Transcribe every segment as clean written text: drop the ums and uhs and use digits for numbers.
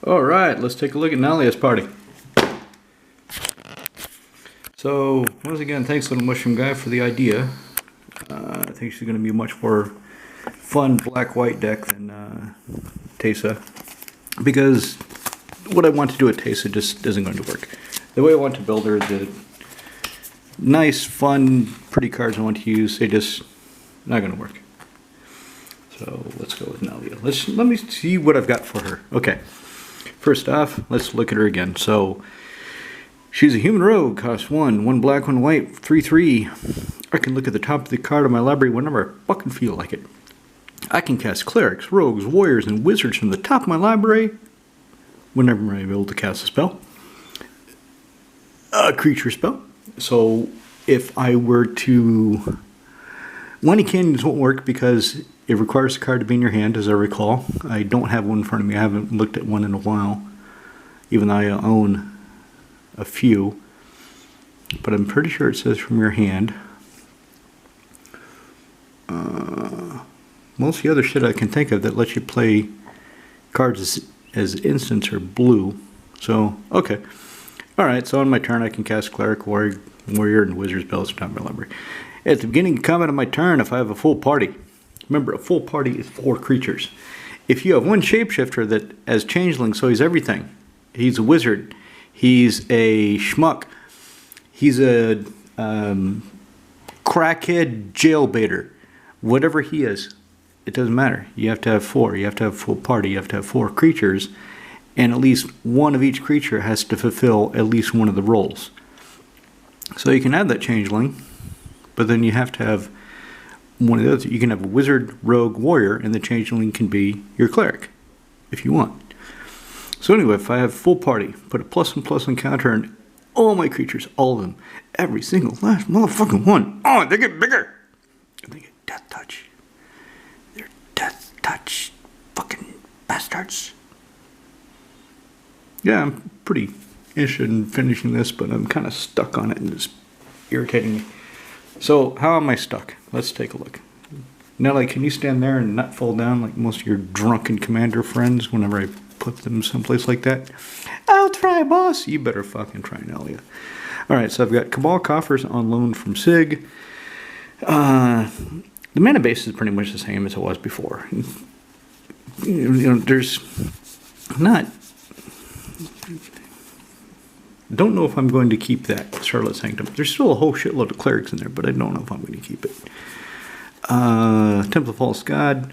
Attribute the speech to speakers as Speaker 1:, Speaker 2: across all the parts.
Speaker 1: Alright, let's take a look at Nalia's party. So, once again, thanks Little Mushroom Guy for the idea. I think she's going to be a much more fun black-white deck than Teysa. Because what I want to do with Teysa just isn't going to work. The way I want to build her, the nice, fun, pretty cards I want to use, they just not going to work. So let's go with Nalia. Let me see what I've got for her. Okay. First off, let's look at her again. So she's a human rogue, costs 1 black, 1 white, 3/3. I can look at the top of the card of my library whenever I fucking feel like it. I can cast clerics, rogues, warriors, and wizards from the top of my library whenever I'm able to cast a spell. A creature spell. So if I were to... Money Canyons won't work because it requires a card to be in your hand, as I recall. I don't have one in front of me. I haven't looked at one in a while, even though I own a few. But I'm pretty sure it says from your hand. Most of the other shit I can think of that lets you play cards as instants are blue. So, okay. Alright, so on my turn I can cast Cleric, Warrior, and Wizard spells from my library. At the beginning and comment of my turn, if I have a full party, remember a full party is 4 creatures. If you have one shapeshifter that as changeling, so he's everything. He's a wizard. He's a schmuck. He's a crackhead jailbaiter. Whatever he is, it doesn't matter. You have to have 4. You have to have a full party. You have to have 4 creatures. And at least one of each creature has to fulfill at least one of the roles. So you can have that changeling, but then you have to have one of the other. You can have a wizard, rogue, warrior, and the changeling can be your cleric, if you want. So anyway, if I have full party, put a +1/+1 counter on all my creatures, all of them, every single last motherfucking one. Oh, they get bigger. And they get death touch. They're death touch fucking bastards. Yeah, I'm pretty interested in finishing this, but I'm kind of stuck on it and it's irritating me. So, how am I stuck? Let's take a look. Nalia, can you stand there and not fall down like most of your drunken commander friends whenever I put them someplace like that? I'll try, boss. You better fucking try, Nalia. Alright, so I've got Cabal Coffers on loan from Sig. The mana base is pretty much the same as it was before. You know, there's not... Don't know if I'm going to keep that Charlotte Sanctum. There's still a whole shitload of clerics in there, but I don't know if I'm going to keep it. Temple of False God.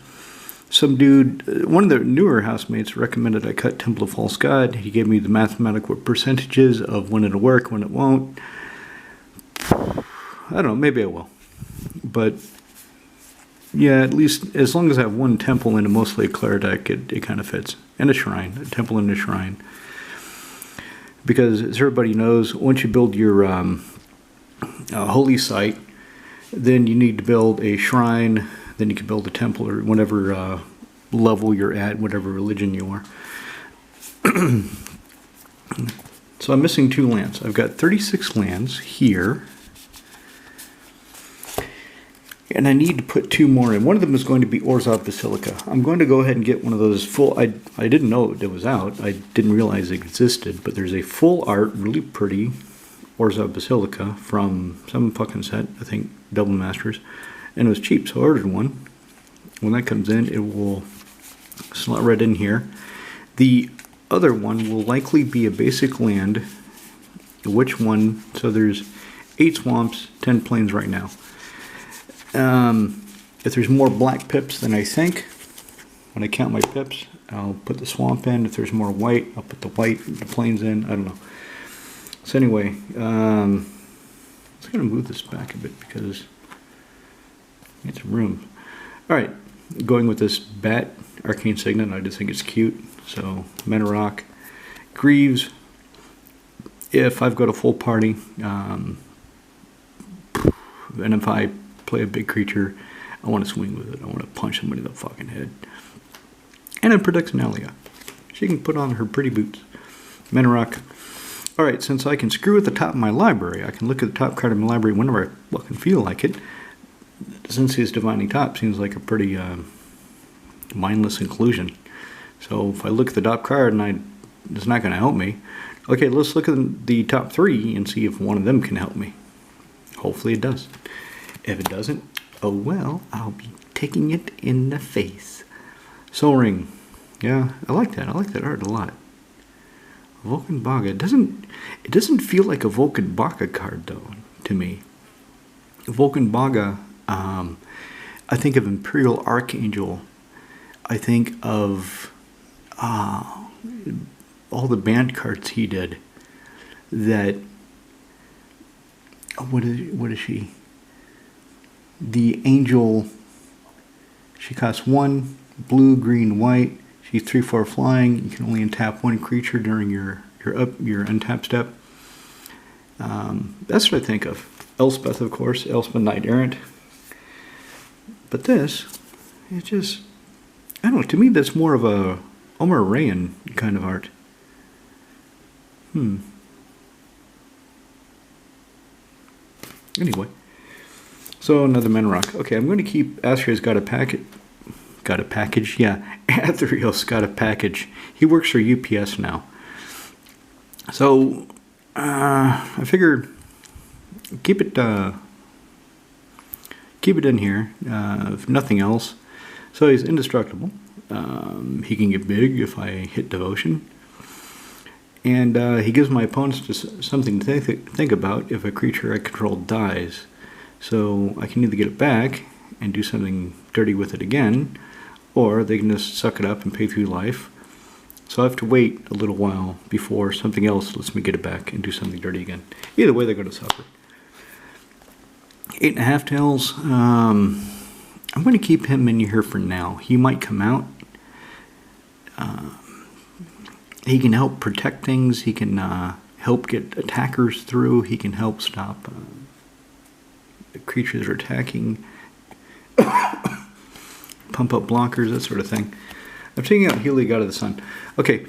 Speaker 1: Some dude, one of the newer housemates recommended I cut Temple of False God. He gave me the mathematical percentages of when it'll work, when it won't. I don't know, maybe I will. But, yeah, at least as long as I have one temple and mostly a cleric deck, it kind of fits. And a shrine, a temple and a shrine. Because, as everybody knows, once you build your holy site, then you need to build a shrine, then you can build a temple, or whatever level you're at, whatever religion you are. So I'm missing 2 lands. I've got 36 lands here. And I need to put 2 more in. One of them is going to be Orzhov Basilica. I'm going to go ahead and get one of those full... I didn't know it was out. I didn't realize it existed. But there's a full art, really pretty Orzhov Basilica from some fucking set. I think Double Masters. And it was cheap, so I ordered one. When that comes in, it will slot right in here. The other one will likely be a basic land. Which one? So there's 8 swamps, 10 plains right now. If there's more black pips than I think, when I count my pips, I'll put the swamp in. If there's more white, I'll put the white, the plains in. I don't know. So anyway, I'm just going to move this back a bit because I need some room. Alright, going with this bat, Arcane Signet. I just think it's cute. So, Mana Rock, Greaves. If I've got a full party, and if I play a big creature, I want to swing with it. I want to punch somebody in the fucking head. And it protects Nalia. She can put on her pretty boots. Mana Rock. Alright, since I can screw at the top of my library, I can look at the top card of my library whenever I fucking feel like it. Since he's Divining Top, seems like a pretty mindless inclusion. So if I look at the top card and I it's not going to help me. Okay, let's look at the top 3 and see if one of them can help me. Hopefully it does. If it doesn't, oh well, I'll be taking it in the face. Soul Ring. Yeah, I like that. I like that art a lot. Vulcan Baga. It doesn't feel like a Vulcan Baga card, though, to me. Vulcan Baga, I think of Imperial Archangel. I think of all the band cards he did. That, what is she? The Angel, she costs 1, blue, green, white. She's 3/4 flying. You can only untap 1 creature during your untap step. That's what I think of. Elspeth, of course. Elspeth Knight Errant. But this, it just, I don't know. To me, that's more of a Omar Rayan kind of art. Anyway. So another mana rock. Okay, I'm going to keep Astriel's got a packet. Got a package? Yeah, Athriel's got a package. He works for UPS now. So, I figured keep it in here, if nothing else. So he's indestructible. He can get big if I hit devotion. And he gives my opponents just something to think about if a creature I control dies. So I can either get it back and do something dirty with it again, or they can just suck it up and pay through life. So I have to wait a little while before something else lets me get it back and do something dirty again. Either way, they're going to suffer. 8.5 Tails. I'm going to keep him in here for now. He might come out. He can help protect things. He can help get attackers through. He can help stop creatures that are attacking. Pump up blockers, that sort of thing. I'm taking out Healy, God of the Sun. Okay,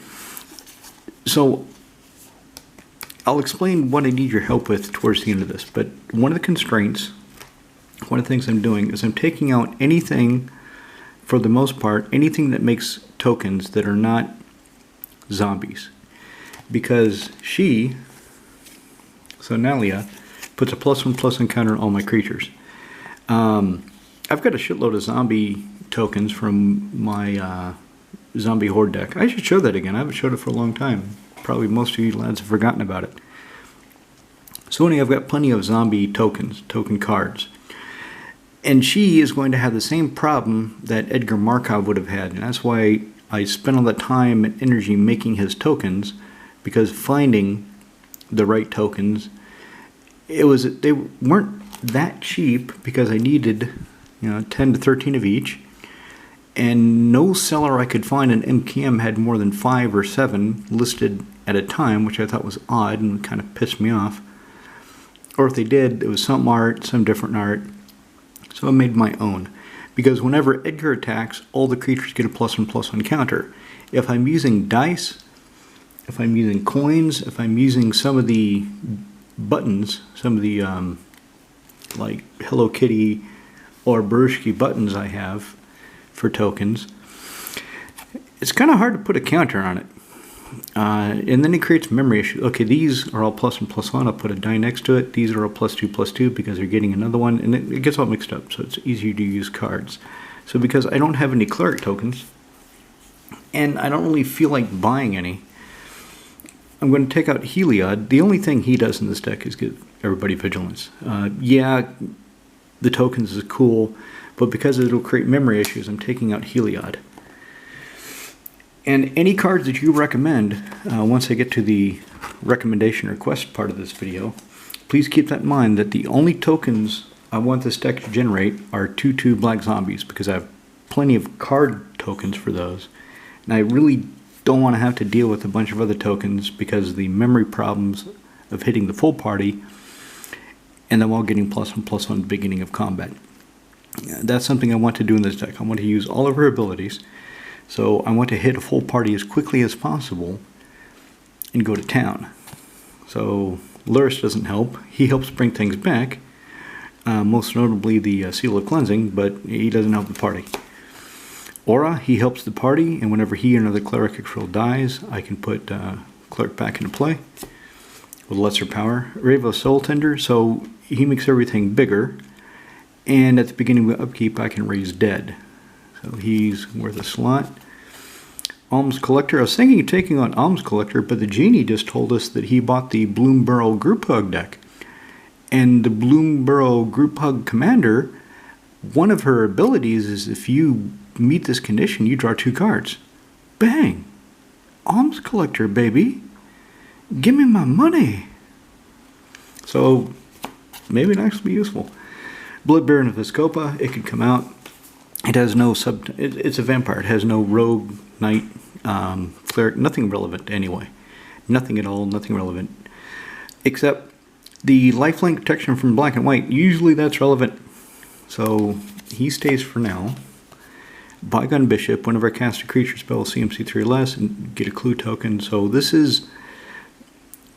Speaker 1: so I'll explain what I need your help with towards the end of this. But one of the constraints, one of the things I'm doing is I'm taking out anything, for the most part, anything that makes tokens that are not zombies. Because she, so Nalia, puts a +1/+1 counter on all my creatures. I've got a shitload of zombie tokens from my zombie horde deck. I should show that again. I haven't showed it for a long time. Probably most of you lads have forgotten about it. So anyway, I've got plenty of zombie tokens, token cards. And she is going to have the same problem that Edgar Markov would have had. And that's why I spent all that time and energy making his tokens, because finding the right tokens, they weren't that cheap, because I needed 10 to 13 of each. And no seller I could find in MKM had more than 5 or 7 listed at a time, which I thought was odd and kind of pissed me off. Or if they did, it was some art, some different art. So I made my own. Because whenever Edgar attacks, all the creatures get a +1/+1 counter. If I'm using dice, if I'm using coins, if I'm using some of the buttons, some of the like Hello Kitty or Barushki buttons I have for tokens, it's kind of hard to put a counter on it. And then it creates memory issues. Okay, these are all +1/+1. I'll put a die next to it. These are all +2/+2 because they're getting another one. And it gets all mixed up, so it's easier to use cards. So because I don't have any cleric tokens, and I don't really feel like buying any, I'm going to take out Heliod. The only thing he does in this deck is give everybody vigilance. Yeah, the tokens is cool, but because it'll create memory issues, I'm taking out Heliod. And any cards that you recommend, once I get to the recommendation request part of this video, please keep that in mind that the only tokens I want this deck to generate are 2/2 black zombies, because I have plenty of card tokens for those. And I really don't want to have to deal with a bunch of other tokens because of the memory problems of hitting the full party and them all getting +1/+1 beginning of combat. That's something I want to do in this deck. I want to use all of her abilities. So I want to hit a full party as quickly as possible and go to town. So Luris doesn't help. He helps bring things back, most notably the Seal of Cleansing, but he doesn't help the party. Aura, he helps the party, and whenever he or another cleric I control dies, I can put cleric back into play with lesser power. Ravo Soul Tender, so he makes everything bigger, and at the beginning of upkeep I can raise dead. So he's worth a slot. Alms Collector, I was thinking of taking on Alms Collector, but the genie just told us that he bought the Bloomborough Group Hug deck. And the Bloomborough Group Hug Commander, one of her abilities is if you meet this condition, you draw 2 cards. Bang! Alms Collector, baby! Give me my money! So, maybe it'd actually be useful. Bloodbaron of Viscopa, it could come out. It has no it's a vampire. It has no rogue, knight, cleric, nothing relevant anyway. Nothing at all, nothing relevant. Except the lifelink protection from black and white. Usually that's relevant. So he stays for now. Bygone Bishop, whenever I cast a creature spell, CMC 3 or less, and get a clue token. So this is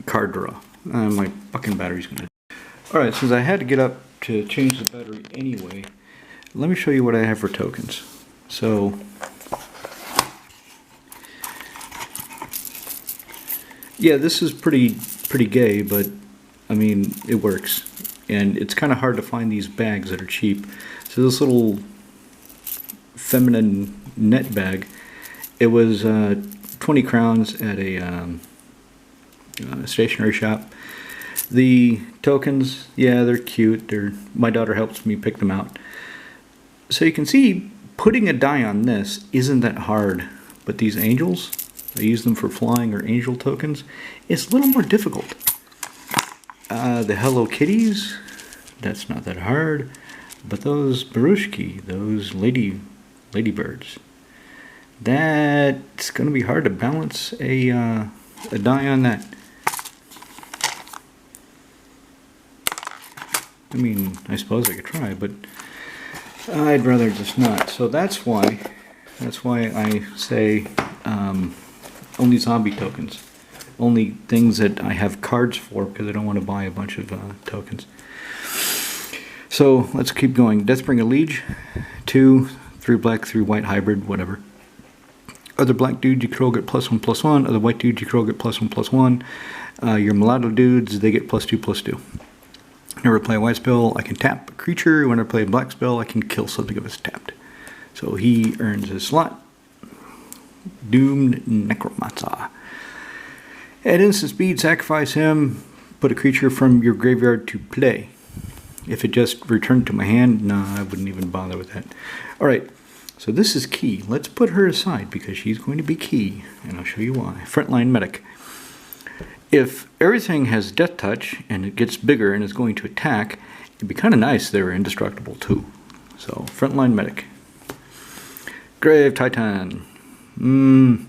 Speaker 1: card draw. My fucking battery's gonna. Alright, since I had to get up to change the battery anyway, let me show you what I have for tokens. So, yeah, this is pretty gay, but I mean, it works. And it's kind of hard to find these bags that are cheap. So this little feminine net bag, it was 20 crowns at a stationery shop. The tokens, yeah, they're cute. My daughter helps me pick them out. So you can see putting a die on this isn't that hard, but these angels, I use them for flying or angel tokens, it's a little more difficult. The Hello Kitties, that's not that hard, but those Barushki, those ladybirds, that's going to be hard to balance a die on that. I mean, I suppose I could try, but I'd rather just not. So that's why I say only zombie tokens. Only things that I have cards for, because I don't want to buy a bunch of tokens. So let's keep going. Deathbringer Liege, 2, 3 black, 3 white hybrid, whatever. Other black dudes you control get +1/+1. Other white dudes you control get +1/+1. Your mulatto dudes, they get +2/+2. Whenever I play a white spell, I can tap a creature. Whenever I play a black spell, I can kill something if it's tapped. So he earns his slot. Doomed Necromancer. At instant speed, sacrifice him. Put a creature from your graveyard to play. If it just returned to my hand, no, I wouldn't even bother with that. Alright, so this is key. Let's put her aside because she's going to be key. And I'll show you why. Frontline Medic. If everything has Death Touch and it gets bigger and is going to attack, it'd be kind of nice if they were indestructible too. So, Frontline Medic. Grave Titan. I'm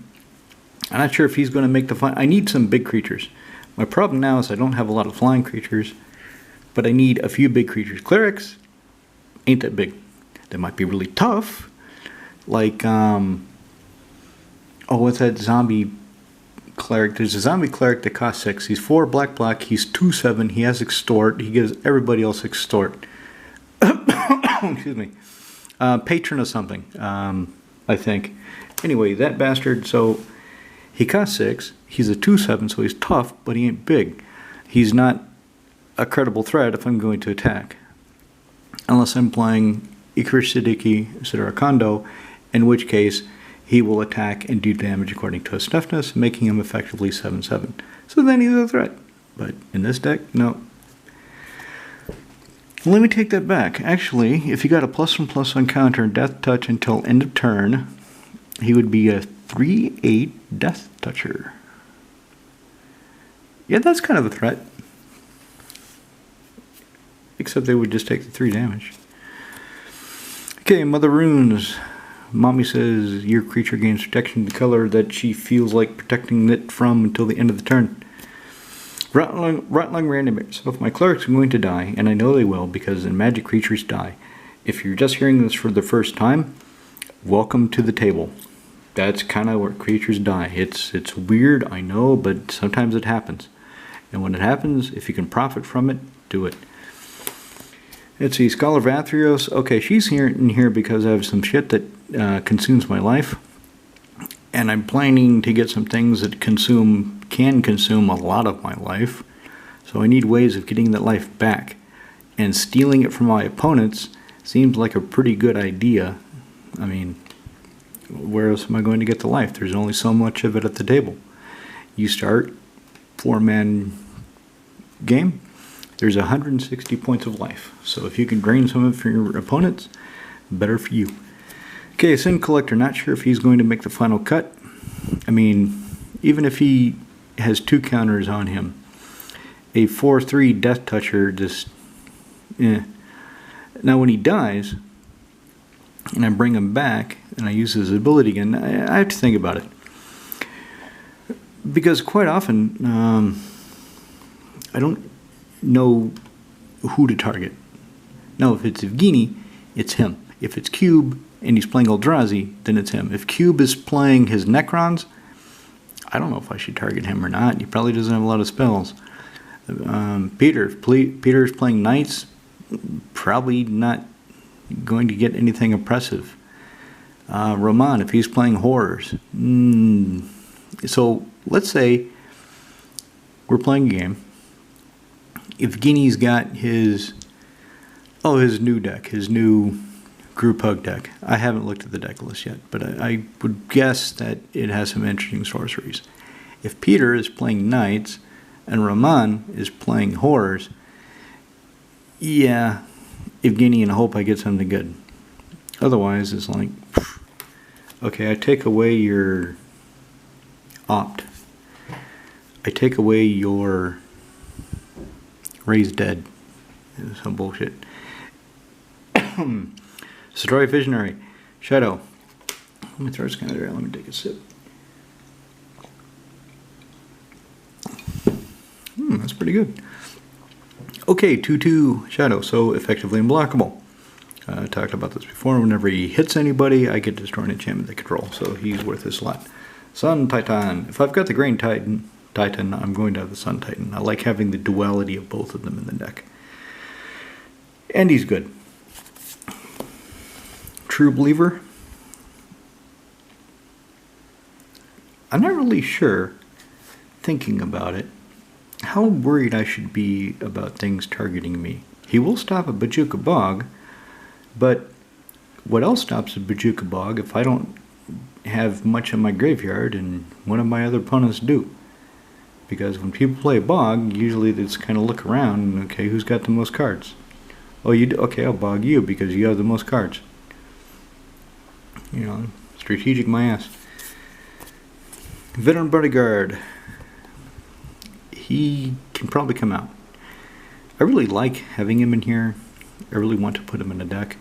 Speaker 1: not sure if he's going to make the fly. I need some big creatures. My problem now is I don't have a lot of flying creatures, but I need a few big creatures. Clerics ain't that big. They might be really tough. Like, what's that zombie cleric? There's a zombie cleric that costs 6. He's 4 black. He's 2/7. He has extort. He gives everybody else extort. Excuse me. Patron of something, I think. Anyway, that bastard, so he costs 6. He's a 2/7, so he's tough, but he ain't big. He's not a credible threat if I'm going to attack. Unless I'm playing Icarus Siddiqui Sidarakondo, in which case he will attack and do damage according to his toughness, making him effectively 7/7. So then he's a threat. But in this deck, no. Let me take that back. Actually, if he got a +1/+1 counter and Death Touch until end of turn, he would be a 3/8 Death Toucher. Yeah, that's kind of a threat. Except they would just take the 3 damage. Okay, Mother Runes. Mommy says your creature gains protection to the color that she feels like protecting it from until the end of the turn. Rattling Randomers. So if my clerics are going to die, and I know they will because in Magic creatures die. If you're just hearing this for the first time, welcome to the table. That's kind of where creatures die. It's weird, I know, but sometimes it happens. And when it happens, if you can profit from it, do it. Let's see, Scholar of Athreos. Okay, she's here in here because I have some shit that consumes my life. And I'm planning to get some things that can consume a lot of my life. So I need ways of getting that life back. And stealing it from my opponents seems like a pretty good idea. I mean, where else am I going to get the life? There's only so much of it at the table. You start 4-man game, there's 160 points of life. So if you can drain some of it from your opponents, better for you. Okay, Sin Collector, not sure if he's going to make the final cut. I mean, even if he has 2 counters on him, a 4/3 Death Toucher just, Now when he dies, and I bring him back, and I use his ability again, I have to think about it. Because quite often, I don't know who to target. Now, if it's Evgeny, it's him. If it's Cube, and he's playing Eldrazi, then it's him. If Cube is playing his Necrons, I don't know if I should target him or not. He probably doesn't have a lot of spells. Peter's playing Knights, probably not going to get anything impressive. Roman, if he's playing Horrors. So let's say we're playing a game. Evgeny's got his new deck, his new Group Hug deck. I haven't looked at the deck list yet, but I would guess that it has some interesting sorceries. If Peter is playing Knights and Roman is playing Horrors, yeah, Evgeny, and I hope I get something good. Otherwise, it's like, okay, I take away your Opt. I take away your Raise Dead. Some bullshit. Destroy Visionary. Shadow. My throat's kind of dry. Let me take a sip. That's pretty good. Okay, 2/2 Shadow. So effectively unblockable. I talked about this before. Whenever he hits anybody, I get to destroy an enchantment they control. So he's worth his slot. Sun Titan. If I've got the Grain Titan, I'm going to have the Sun Titan. I like having the duality of both of them in the deck. And he's good. True Believer. I'm not really sure, thinking about it, how worried I should be about things targeting me. He will stop a Bojuka Bog, but what else stops a Bojuka Bog if I don't have much in my graveyard and one of my other opponents do? Because when people play Bog, usually they just kind of look around and, okay, who's got the most cards? Oh, you do? Okay, I'll Bog you because you have the most cards. You know, strategic my ass. Veteran Bodyguard. He can probably come out. I really like having him in here. I really want to put him in a deck.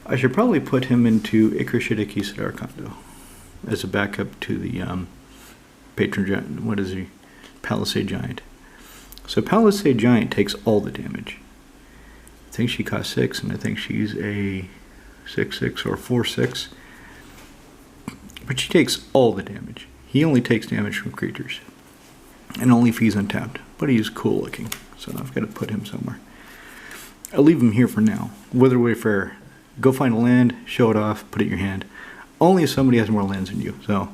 Speaker 1: I should probably put him into Ikrashidiki Siddharkondo as a backup to the Patron Giant. What is he? Palisade Giant. So Palisade Giant takes all the damage. I think she costs 6, and I think she's a 6/6 or 4/6. But she takes all the damage. He only takes damage from creatures. And only if he's untapped. But he's cool looking. So I've got to put him somewhere. I'll leave him here for now. Wither Wayfarer. Go find a land, show it off, put it in your hand. Only if somebody has more lands than you. So,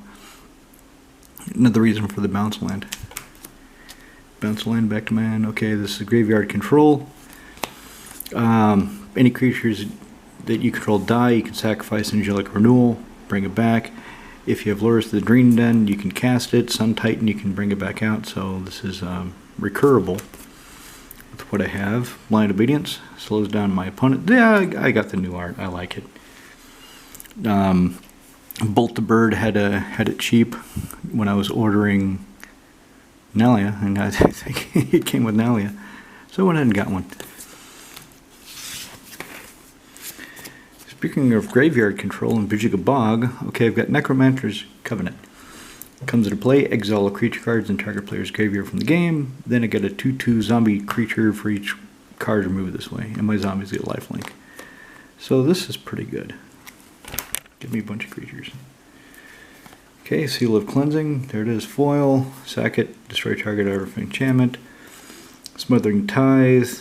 Speaker 1: another reason for the bounce land. Bounce land back to my hand. Okay, this is graveyard control. Any creatures that you control die, you can sacrifice Angelic Renewal, bring it back. If you have Lures to the Dream Den, you can cast it. Sun Titan, you can bring it back out. So this is recurable with what I have. Blind Obedience slows down my opponent. Yeah, I got the new art. I like it. Bolt the Bird had it cheap when I was ordering Nalia, and I think it came with Nalia. So I went ahead and got one. Speaking of graveyard control and Bojuka Bog, okay, I've got Necromancer's Covenant. Comes into play, exile all creature cards in target player's graveyard from the game. Then I get a 2/2 zombie creature for each card removed this way, and my zombies get lifelink. So this is pretty good. Give me a bunch of creatures. Okay, Seal of Cleansing, there it is, foil, sack it, destroy target artifact enchantment, Smothering Tithe.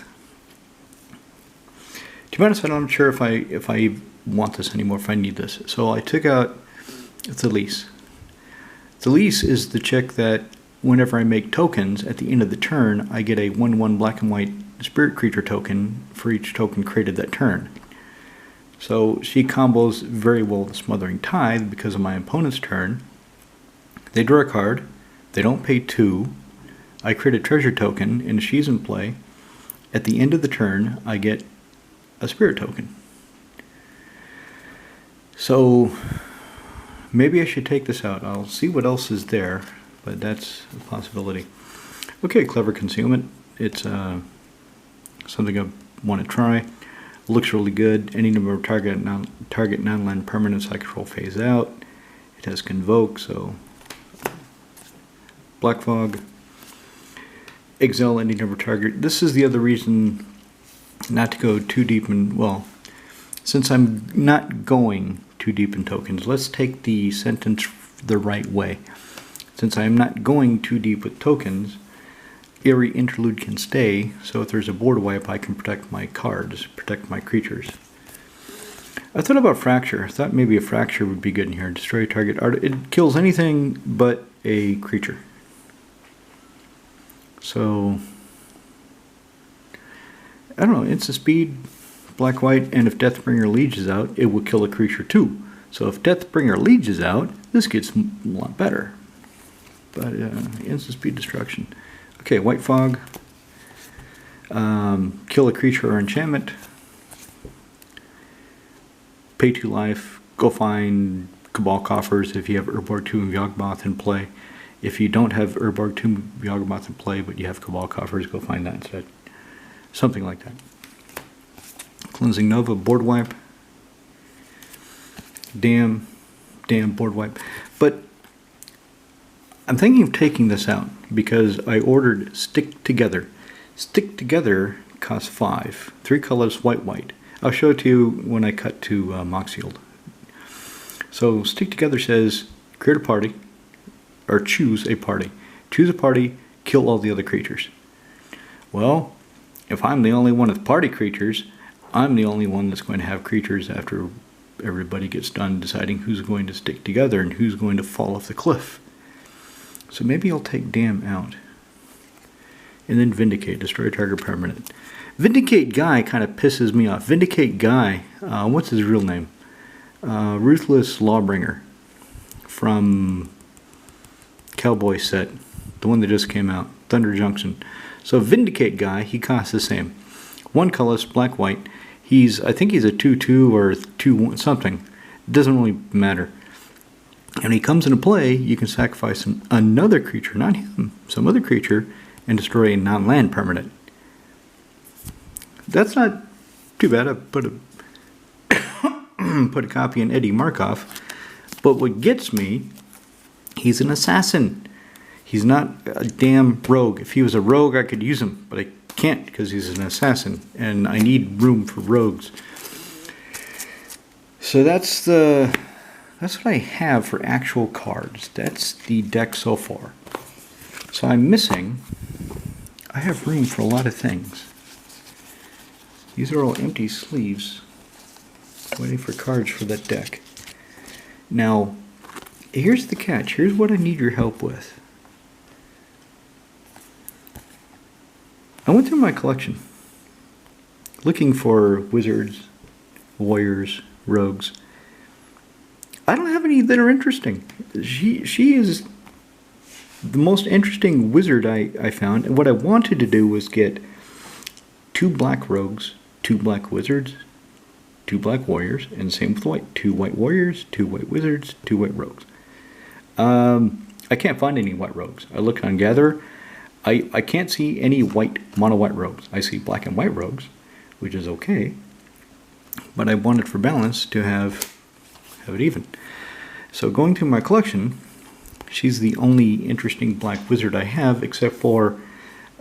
Speaker 1: To be honest, I'm not sure if I want this anymore if I need this. So I took out Thalise. Thalise is the chick that whenever I make tokens, at the end of the turn, I get a 1/1 black and white spirit creature token for each token created that turn. So she combos very well with Smothering Tithe because of my opponent's turn. They draw a card, they don't pay 2, I create a treasure token, and she's in play. At the end of the turn, I get a spirit token. So maybe I should take this out. I'll see what else is there, but that's a possibility. Okay, Clever Concealment. It's something I want to try. Looks really good. Any number of target non-land permanents I control phase out. It has Convoke, so Black Fog. Exile any number of target. This is the other reason not to go too deep in, well, since I'm not going too deep in tokens, let's take the sentence the right way. Since I am not going too deep with tokens, Eerie Interlude can stay, so if there's a board wipe, I can protect my cards, protect my creatures. I thought about Fracture. I thought maybe a Fracture would be good in here. Destroy target art. It kills anything but a creature. So, I don't know, it's a speed, black, white, and if Deathbringer Liege is out, it will kill a creature too. So if Deathbringer Liege is out, this gets a lot better. But instant speed destruction. Okay, White Fog. Kill a creature or enchantment. Pay 2 life. Go find Cabal Coffers if you have Urborg Tomb of Yawgmoth in play. If you don't have Urborg Tomb of Yawgmoth in play, but you have Cabal Coffers, go find that instead. Something like that. Cleansing Nova, board wipe. Damn board wipe. But I'm thinking of taking this out because I ordered Stick Together. Stick Together costs 5. 3 colors, white. I'll show it to you when I cut to Moxield. So Stick Together says create a party, or choose a party. Choose a party, kill all the other creatures. Well, if I'm the only one with party creatures, I'm the only one that's going to have creatures after everybody gets done deciding who's going to stick together and who's going to fall off the cliff. So maybe I'll take Damn out. And then Vindicate, destroy target permanent. Vindicate Guy kind of pisses me off. Vindicate Guy, what's his real name? Ruthless Lawbringer from Cowboy set, the one that just came out, Thunder Junction. So Vindicate Guy, he costs the same. 1 colorless, black, white. I think he's a 2/2 or 2/1 something. It doesn't really matter. And he comes into play, you can sacrifice another creature, not him, some other creature, and destroy a non-land permanent. That's not too bad. I put a copy in Eddie Markov. But what gets me, he's an assassin. He's not a damn rogue. If he was a rogue, I could use him, but I can't because he's an assassin, and I need room for rogues. So that's what I have for actual cards. That's the deck so far. So I'm missing. I have room for a lot of things. These are all empty sleeves, waiting for cards for that deck. Now, here's the catch. Here's what I need your help with. I went through my collection, looking for wizards, warriors, rogues. I don't have any that are interesting. She is the most interesting wizard I found. And what I wanted to do was get 2 black rogues, 2 black wizards, 2 black warriors, and same with white. 2 white warriors, 2 white wizards, 2 white rogues. I can't find any white rogues. I look on Gather. I can't see any mono white rogues. I see black and white rogues, which is okay. But I wanted for balance to have it even. So going through my collection, she's the only interesting black wizard I have, except for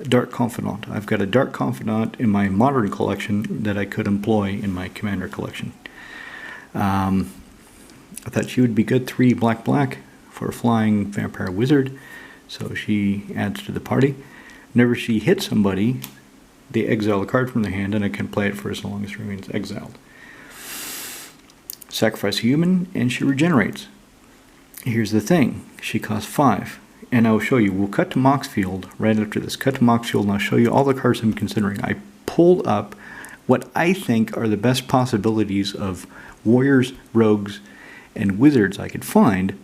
Speaker 1: Dark Confidant. I've got a Dark Confidant in my modern collection that I could employ in my Commander collection. I thought she would be good 3 black for a flying vampire wizard, so she adds to the party. Whenever she hits somebody, they exile a card from their hand, and I can play it for as long as it remains exiled. Sacrifice a human, and she regenerates. Here's the thing. She costs 5. And I will show you. We'll cut to Moxfield right after this. Cut to Moxfield, and I'll show you all the cards I'm considering. I pulled up what I think are the best possibilities of warriors, rogues, and wizards I could find.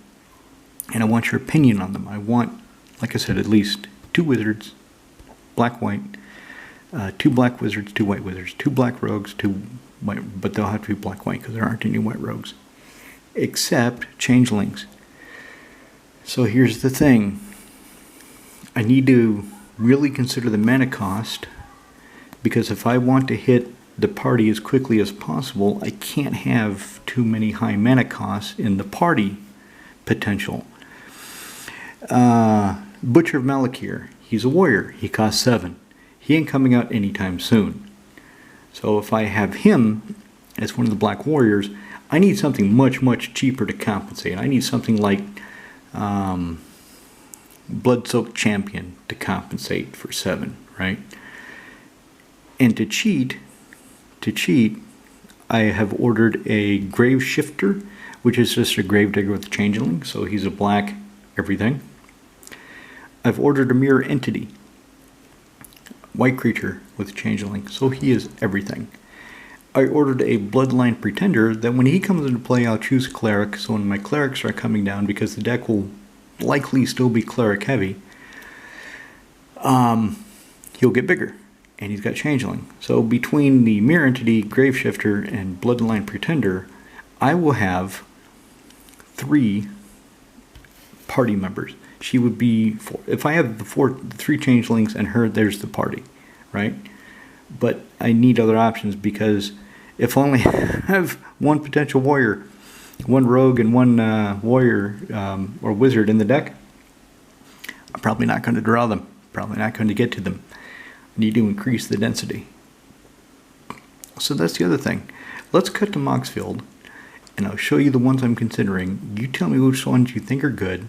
Speaker 1: And I want your opinion on them. I want, like I said, at least 2 wizards, black-white, 2 black wizards, 2 white wizards, 2 black rogues, 2 white, but they'll have to be black-white because there aren't any white rogues, except changelings. So here's the thing. I need to really consider the mana cost, because if I want to hit the party as quickly as possible, I can't have too many high mana costs in the party potential. Butcher of Malakir, he's a warrior. He costs 7. He ain't coming out anytime soon. So if I have him as one of the black warriors, I need something much, much cheaper to compensate. I need something like Blood-Soaked Champion to compensate for 7, right? And to cheat, I have ordered a Grave Shifter, which is just a Gravedigger with Changeling, so he's a black everything. I've ordered a Mirror Entity, white creature with Changeling, so he is everything. I ordered a Bloodline Pretender that when he comes into play, I'll choose Cleric, so when my Clerics are coming down, because the deck will likely still be Cleric heavy, he'll get bigger, and he's got Changeling. So between the Mirror Entity, Graveshifter, and Bloodline Pretender, I will have 3 party members. She would be 4. If I have the 3 changelings and her, there's the party, right? But I need other options, because if I only have 1 potential warrior, 1 rogue and 1 warrior or wizard in the deck, I'm probably not going to draw them. Probably not going to get to them. I need to increase the density. So that's the other thing. Let's cut to Moxfield, and I'll show you the ones I'm considering. You tell me which ones you think are good,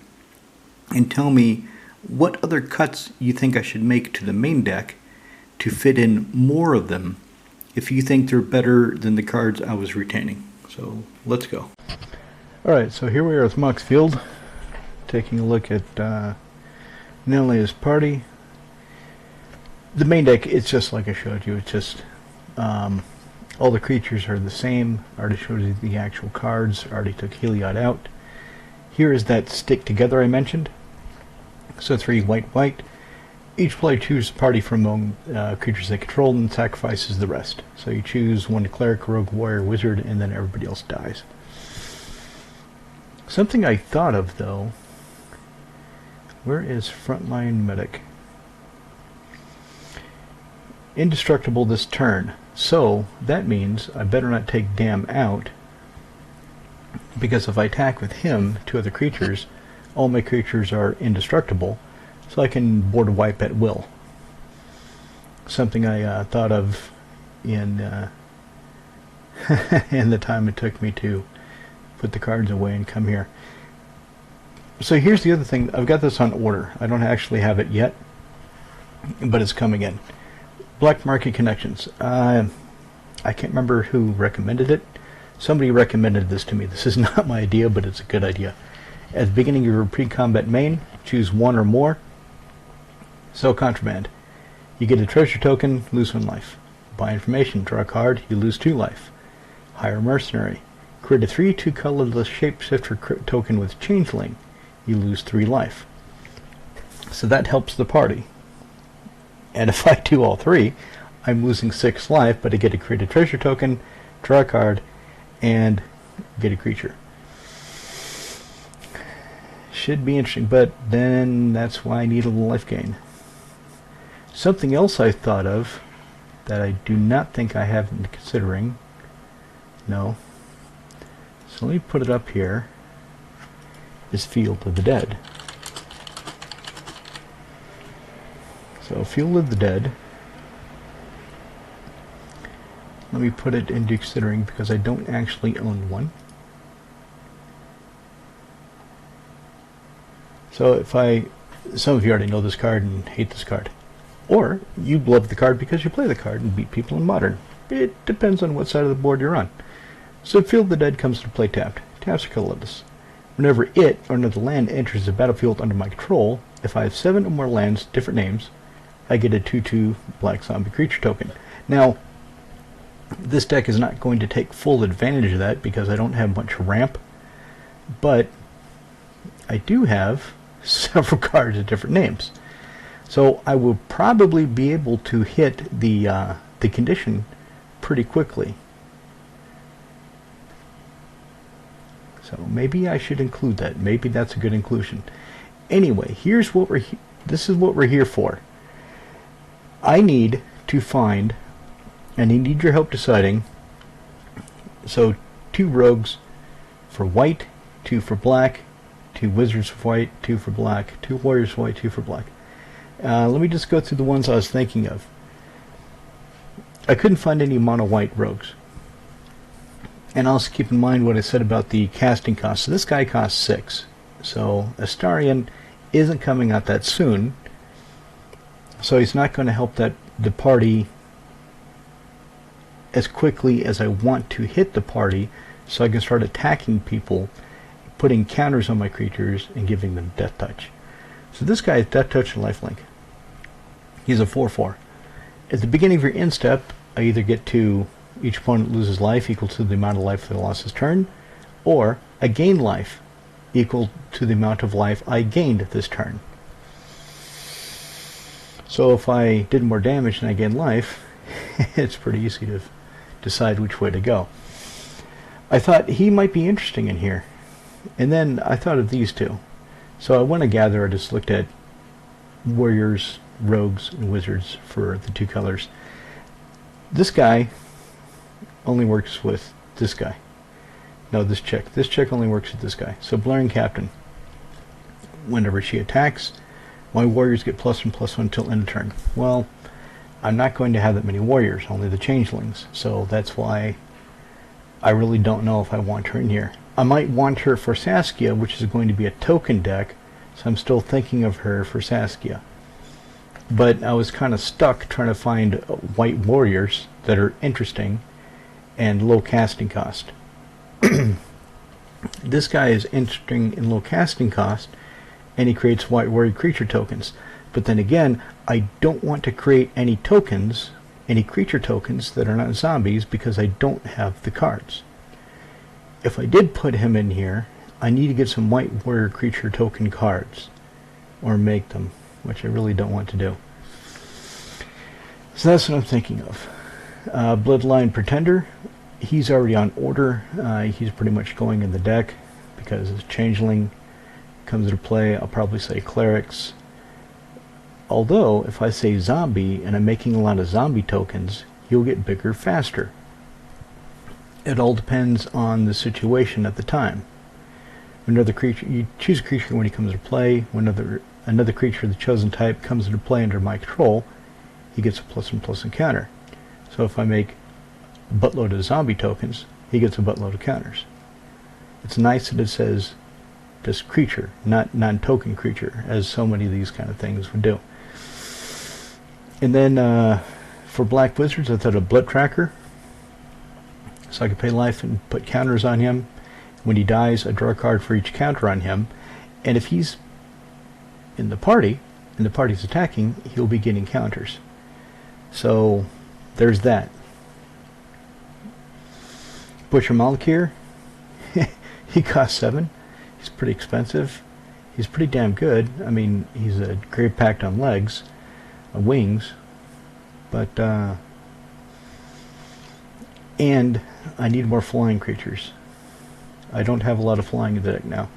Speaker 1: and tell me what other cuts you think I should make to the main deck to fit in more of them if you think they're better than the cards I was retaining. So let's go. Alright, so here we are with Moxfield, taking a look at Nalia's party. The main deck, it's just like I showed you. It's just all the creatures are the same. I already showed you the actual cards. I already took Heliod out. Here is that stick together I mentioned. So 3 white. Each player chooses a party from among creatures they control and sacrifices the rest. So you choose 1 cleric, rogue, warrior, wizard, and then everybody else dies. Something I thought of, though, where is Frontline Medic? Indestructible this turn. So that means I better not take Dam out, because if I attack with him, 2 other creatures, all my creatures are indestructible, so I can board a wipe at will. Something I thought of in in the time it took me to put the cards away and come here. So here's the other thing. I've got this on order. I don't actually have it yet, but it's coming in. Black Market Connections. I can't remember who recommended it. Somebody recommended this to me. This is not my idea, but it's a good idea. At the beginning of your pre-combat main, choose 1 or more. Sell Contraband. You get a treasure token, lose 1 life. Buy information, draw a card, you lose 2 life. Hire a mercenary. Create a 3/2 colorless shapeshifter token with Changeling. You lose 3 life. So that helps the party. And if I do all 3, I'm losing 6 life, but I get to create a treasure token, draw a card, and get a creature. Should be interesting, but then that's why I need a little life gain. Something else I thought of that I do not think I have been considering. No. So let me put it up here. Is Field of the Dead. So Field of the Dead. Let me put it into considering, because I don't actually own one. So if some of you already know this card and hate this card. Or you love the card because you play the card and beat people in Modern. It depends on what side of the board you're on.
Speaker 2: So Field of the Dead comes to play tapped. Taps are colorless. Whenever it or another land enters the battlefield under my control, if I have 7 or more lands, different names, I get a 2/2 black zombie creature token. Now, this deck is not going to take full advantage of that because I don't have much ramp, but I do have several cards with different names. So I will probably be able to hit the condition pretty quickly. So maybe I should include that. Maybe that's a good inclusion. Anyway, here's what this is what we're here for. I need to find, and I need your help deciding. So 2 rogues for white, 2 for black, 2 wizards for white, 2 for black, 2 warriors for white, 2 for black. Let me just go through the ones I was thinking of. I couldn't find any mono white rogues. And also keep in mind what I said about the casting cost. So this guy costs 6. So Astarion isn't coming out that soon. So he's not going to help the party as quickly as I want to hit the party, so I can start attacking people, putting counters on my creatures, and giving them Death Touch. So this guy is Death Touch and Lifelink. He's a 4/4. At the beginning of your end step, I either get to each opponent loses life equal to the amount of life they lost this turn, or I gain life equal to the amount of life I gained this turn. So if I did more damage than I gained life, it's pretty easy to decide which way to go. I thought he might be interesting in here. And then I thought of these two. So I went to gather, I just looked at warriors, rogues, and wizards for the 2 colors. This guy only works with this guy. No, this chick. This chick only works with this guy. So Blaring Captain. Whenever she attacks, my warriors get +1/+1 until end of turn. Well, I'm not going to have that many warriors, only the changelings. So that's why I really don't know if I want her in here. I might want her for Saskia, which is going to be a token deck, so I'm still thinking of her for Saskia. But I was kind of stuck trying to find white warriors that are interesting and low casting cost. This guy is interesting in low casting cost, and he creates white warrior creature tokens. But then again, I don't want to create any tokens, any creature tokens that are not zombies, because I don't have the cards. If I did put him in here, I need to get some white warrior creature token cards, or make them, which I really don't want to do. So that's what I'm thinking of. Bloodline Pretender, he's already on order. He's pretty much going in the deck because his Changeling comes into play. I'll probably say Clerics. Although, if I say Zombie and I'm making a lot of zombie tokens, he'll get bigger faster. It all depends on the situation at the time. Another creature, you choose a creature when he comes into play. When another creature of the chosen type comes into play under my control, he gets a +1/+1 counter. So if I make a buttload of zombie tokens, he gets a buttload of counters. It's nice that it says just creature, not non-token creature, as so many of these kind of things would do. And then for Black Wizards, I thought a Blood Tracker, so I could pay life and put counters on him. When he dies, I draw a card for each counter on him, and if he's in the party, and the party's attacking, he'll be getting counters. So there's that. Butcher Malakir, he costs 7. He's pretty expensive. He's pretty damn good. I mean, he's a great pact on legs, wings, but and I need more flying creatures. I don't have a lot of flying in the deck now.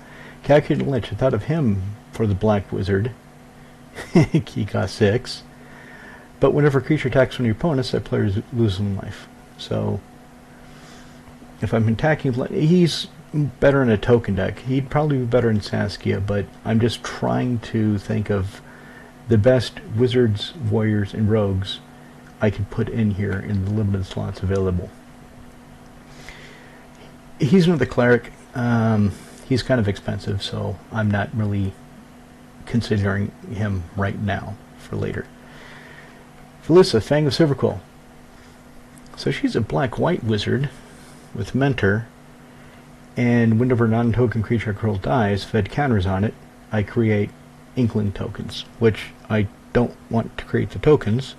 Speaker 2: Calculated Lich, I thought of him for the Black Wizard. He costs 6. But whenever a creature attacks one of your opponents, that player loses 1 life. So if I'm attacking, he's better in a token deck. He'd probably be better in Saskia, but I'm just trying to think of the best wizards, warriors, and rogues I could put in here in the limited slots available. He's another cleric. He's kind of expensive, so I'm not really considering him right now for later. Felissa, Fang of Silverquill. So she's a black-white wizard, with Mentor, and whenever non-token creature I control dies, fed counters on it, I create Inkling tokens, which I don't want to create the tokens,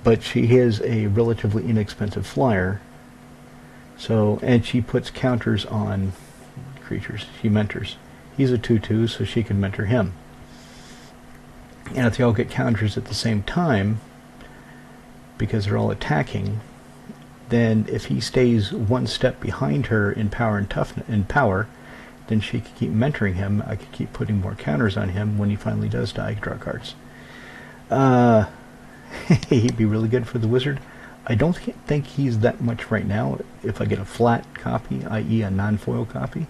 Speaker 2: but she is a relatively inexpensive flyer, so, and she puts counters on creatures. She mentors. He's a 2/2, so she can mentor him. And if they all get counters at the same time, because they're all attacking, then if he stays one step behind her in power and toughness, in power, then she could keep mentoring him. I could keep putting more counters on him. When he finally does die, I could draw cards. He'd be really good for the wizard. I don't think he's that much right now. If I get a flat copy, i.e. a non-foil copy,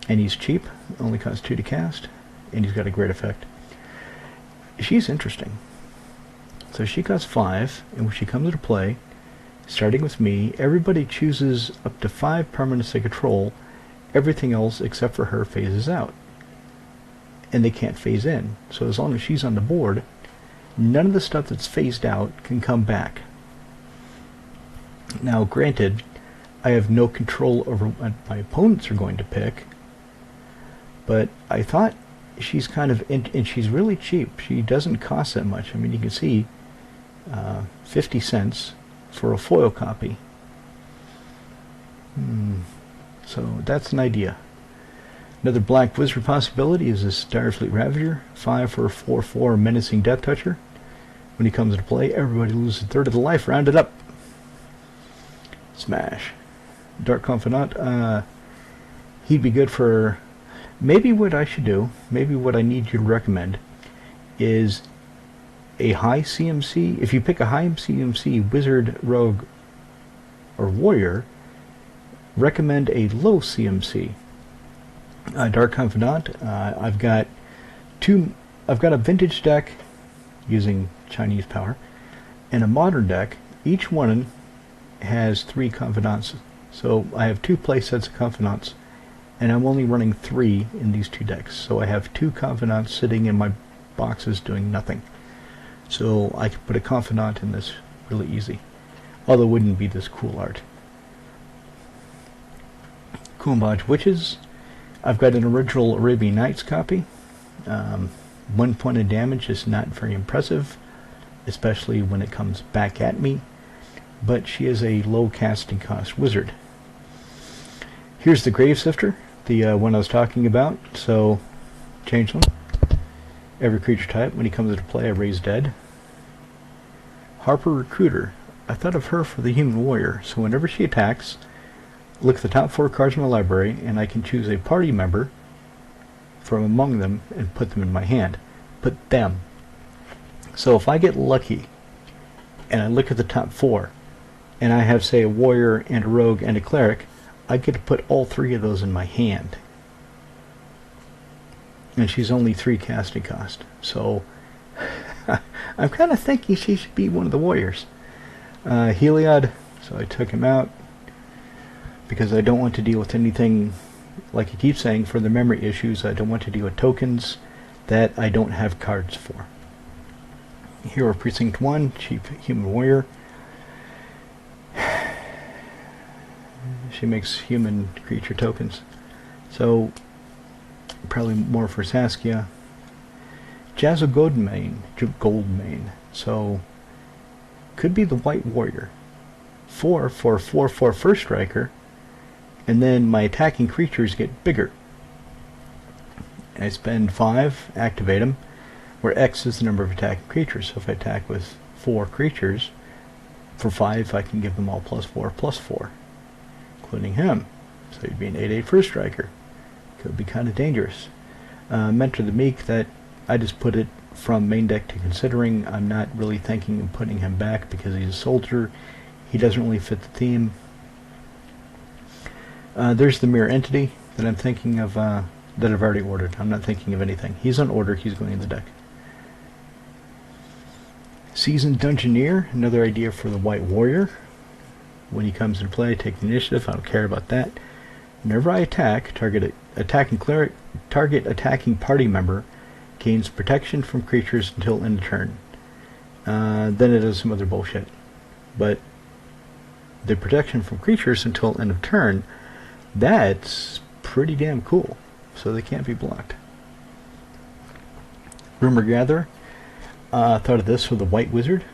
Speaker 2: and he's cheap, only costs 2 to cast, and he's got a great effect. She's interesting. So she costs 5, and when she comes into play, starting with me, everybody chooses up to 5 permanents they control. Everything else except for her phases out. And they can't phase in. So as long as she's on the board, none of the stuff that's phased out can come back. Now granted, I have no control over what my opponents are going to pick, but I thought she's kind of, and she's really cheap. She doesn't cost that much. I mean, you can see 50 cents for a foil copy. So that's an idea. Another black wizard possibility is this Direfleet Ravager, 5 for a 4/4 menacing Death Toucher. When he comes into play, everybody loses a third of the life. Round it up. Smash. Dark Confidant. He'd be good for. Maybe what I should do, maybe what I need you to recommend, is a high CMC. If you pick a high CMC wizard, rogue, or warrior, recommend a low CMC. Dark Confidant. I've got a vintage deck using Chinese power, and a modern deck. Each one has 3 Confidants. So I have 2 play sets of Confidants, and I'm only running 3 in these 2 decks. So I have 2 Confidants sitting in my boxes doing nothing. So I could put a Confidant in this really easy. Although it wouldn't be this cool art. Kumbaj Witches. I've got an original Arabian Nights copy. 1 point of damage is not very impressive, especially when it comes back at me, but she is a low casting cost wizard. Here's the Gravesifter, the one I was talking about. So, Changeling. Every creature type, when he comes into play, I raise dead. Harper Recruiter. I thought of her for the Human Warrior, so whenever she attacks, look at the top 4 cards in my library, and I can choose a party member from among them and put them in my hand. Put them. So if I get lucky, and I look at the top 4, and I have, say, a warrior and a rogue and a cleric, I get to put all 3 of those in my hand. And she's only 3 casting cost. So I'm kind of thinking she should be one of the warriors. Heliod, so I took him out because I don't want to deal with anything, like I keep saying, for the memory issues. I don't want to deal with tokens that I don't have cards for. Hero Precinct 1, cheap human warrior. She makes human creature tokens. So, probably more for Saskia. Jazzo Goldmane. So, could be the White Warrior. 4 for 4/4 first striker, and then my attacking creatures get bigger. I spend 5, activate them, where X is the number of attacking creatures. So if I attack with 4 creatures, for 5 I can give them all +4/+4, including him. So he'd be an 8/8 first striker. Could be kind of dangerous. Mentor the Meek, that I just put it from main deck to considering. I'm not really thinking of putting him back because he's a soldier. He doesn't really fit the theme. There's the Mirror Entity that I'm thinking of, that I've already ordered. I'm not thinking of anything. He's on order. He's going in the deck. Seasoned Dungeoneer, another idea for the White Warrior. When he comes into play, take the initiative. I don't care about that. Whenever I attack, target attacking party member gains protection from creatures until end of turn. Then it does some other bullshit. But the protection from creatures until end of turn, that's pretty damn cool. So they can't be blocked. Rumor Gatherer. Thought of this for the White Wizard,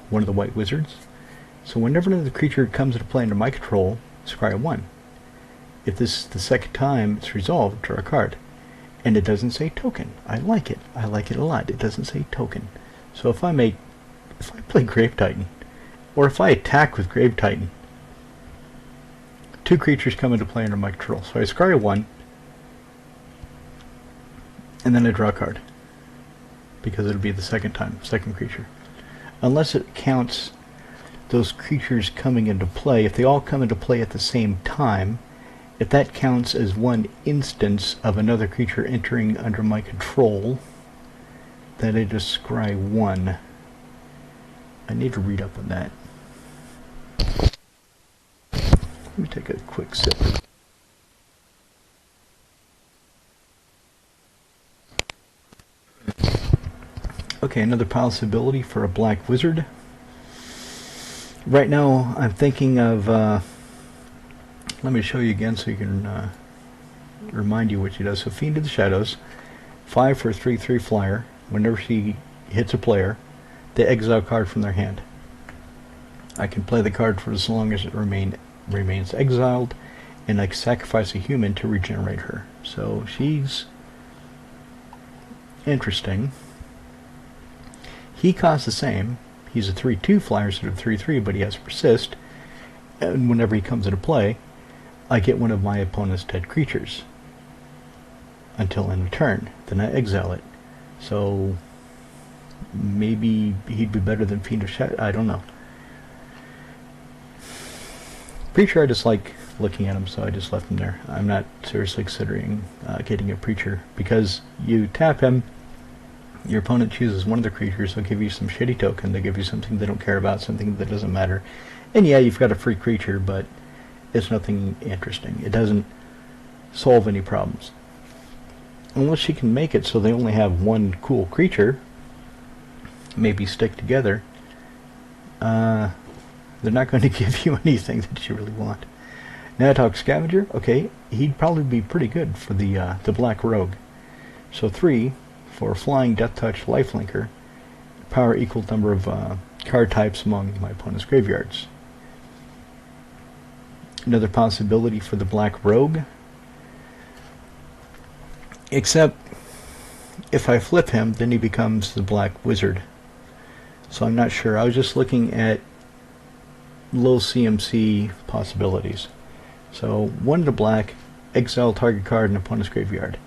Speaker 2: one of the White Wizards. So whenever another creature comes into play under my control, scry 1. If this is the second time it's resolved, draw a card. And it doesn't say token. I like it. I like it a lot. It doesn't say token. So if I play Grave Titan, or if I attack with Grave Titan, 2 creatures come into play under my control. So I scry 1, and then I draw a card, because it'll be the second creature. Unless it counts those creatures coming into play, if they all come into play at the same time, if that counts as one instance of another creature entering under my control, then I just scry 1. I need to read up on that. Let me take a quick sip. Okay, another possibility for a black wizard. Right now, I'm thinking of, let me show you again so you can remind you what she does. So Fiend of the Shadows, 5 for a 3/3 flyer. Whenever she hits a player, they exile a card from their hand. I can play the card for as long as it remains exiled, and I can sacrifice a human to regenerate her. So she's interesting. He costs the same. He's a 3/2 flyer instead of 3/3, but he has Persist. And whenever he comes into play, I get one of my opponent's dead creatures until end of turn. Then I exile it. So maybe he'd be better than Fiend of Shadow. I don't know. Preacher, I just like looking at him, so I just left him there. I'm not seriously considering getting a Preacher, because you tap him, your opponent chooses one of the creatures, they'll give you some shitty token, they give you something they don't care about, something that doesn't matter. And yeah, you've got a free creature, but it's nothing interesting. It doesn't solve any problems. Unless she can make it so they only have one cool creature, maybe stick together, they're not going to give you anything that you really want. Natok Scavenger, okay, he'd probably be pretty good for the Black Rogue. So 3 for Flying Death Touch Lifelinker, power equal number of card types among my opponent's graveyards. Another possibility for the Black Rogue, except if I flip him, then he becomes the Black Wizard. So I'm not sure. I was just looking at low CMC possibilities. So 1 to black, exile target card in opponent's graveyard.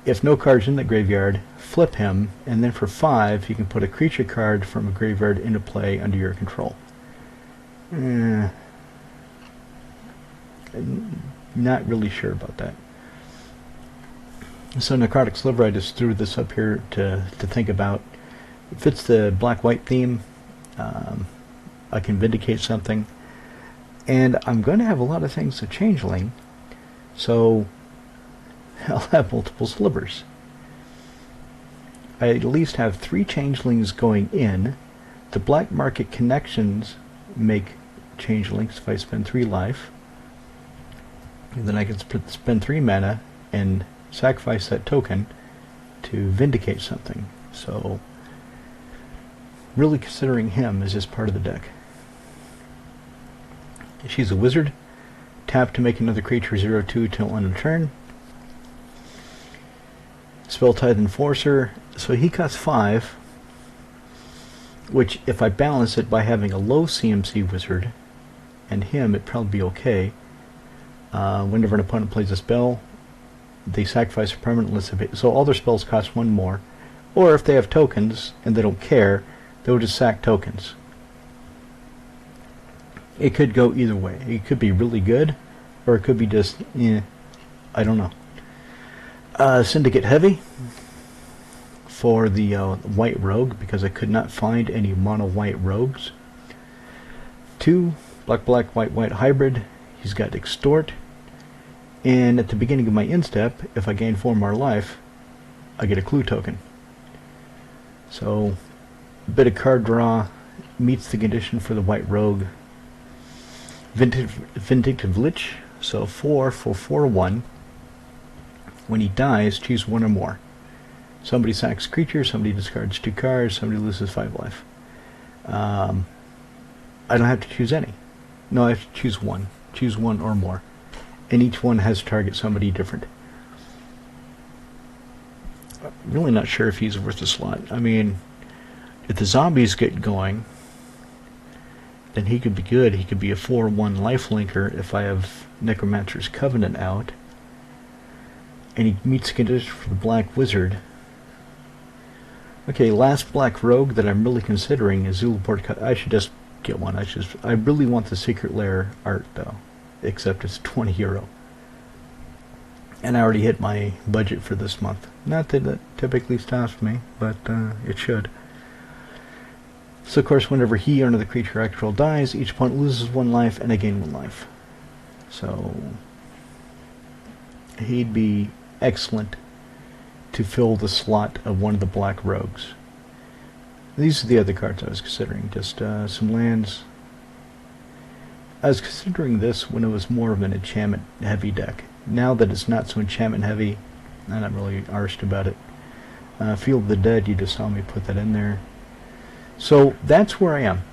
Speaker 2: If no card's in the graveyard, flip him, and then for 5 you can put a creature card from a graveyard into play under your control. Not really sure about that. So Necrotic Sliver, I just threw this up here to think about. It fits the black-white theme. I can vindicate something. And I'm going to have a lot of things to Changeling, so I'll have multiple slivers. I at least have 3 Changelings going in. The black market connections make Changelings if I spend 3 life. And then I can spend 3 mana and sacrifice that token to vindicate something. So really considering him as just part of the deck. She's a wizard. Tap to make another creature 0/2 till end of turn. Spell-Tithe Enforcer. So he costs 5, which if I balance it by having a low CMC wizard and him, it'd probably be okay. Whenever an opponent plays a spell, they sacrifice a permanent list of it. So all their spells cost 1 more. Or if they have tokens and they don't care, they'll just sack tokens. It could go either way. It could be really good, or it could be just, I don't know. Syndicate Heavy for the White Rogue, because I could not find any mono white rogues. 2 black white hybrid. He's got Extort, and at the beginning of my end step, if I gain 4 more life, I get a clue token. So a bit of card draw meets the condition for the White Rogue. Vindictive Lich, so 4 for 4/1. When he dies, choose one or more. Somebody sacks creature, somebody discards 2 cards, somebody loses 5 life. I don't have to choose any. No, I have to choose one. Choose one or more. And each one has to target somebody different. I'm really not sure if he's worth a slot. I mean, if the zombies get going, then he could be good. He could be a 4/1 lifelinker if I have Necromancer's Covenant out. And he meets conditions for the Black Wizard. Okay, last Black Rogue that I'm really considering is Zulaport. I should just get one. I really want the Secret Lair art though, except it's €20. And I already hit my budget for this month. Not that that typically stops me, but it should. So of course, whenever he or another creature I control dies, each opponent loses 1 life and I gain 1 life. So he'd be excellent to fill the slot of one of the Black Rogues. These are the other cards I was considering, just some lands. I was considering this when it was more of an enchantment heavy deck. Now that it's not so enchantment heavy, I'm not really arsed about it. Field of the Dead, you just saw me put that in there. So that's where I am.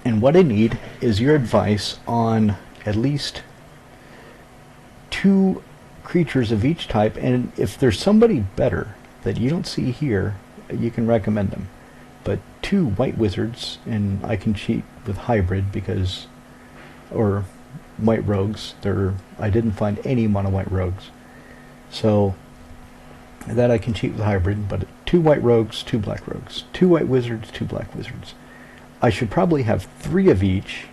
Speaker 2: And what I need is your advice on at least 2 creatures of each type, and if there's somebody better that you don't see here, you can recommend them. But 2 white wizards, and I can cheat with hybrid because, or white rogues. I didn't find any mono white rogues, so that I can cheat with hybrid. But 2 white rogues, 2 black rogues, 2 white wizards, 2 black wizards. I should probably have 3 of each,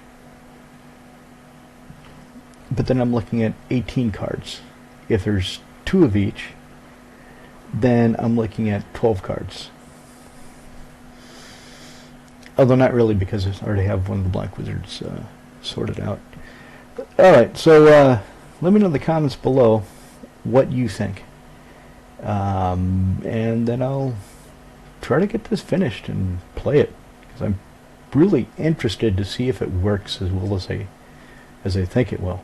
Speaker 2: but then I'm looking at 18 cards. If there's 2 of each, then I'm looking at 12 cards. Although not really, because I already have one of the black wizards sorted out. Alright, so let me know in the comments below what you think. And then I'll try to get this finished and play it, because I'm really interested to see if it works as well as I think it will.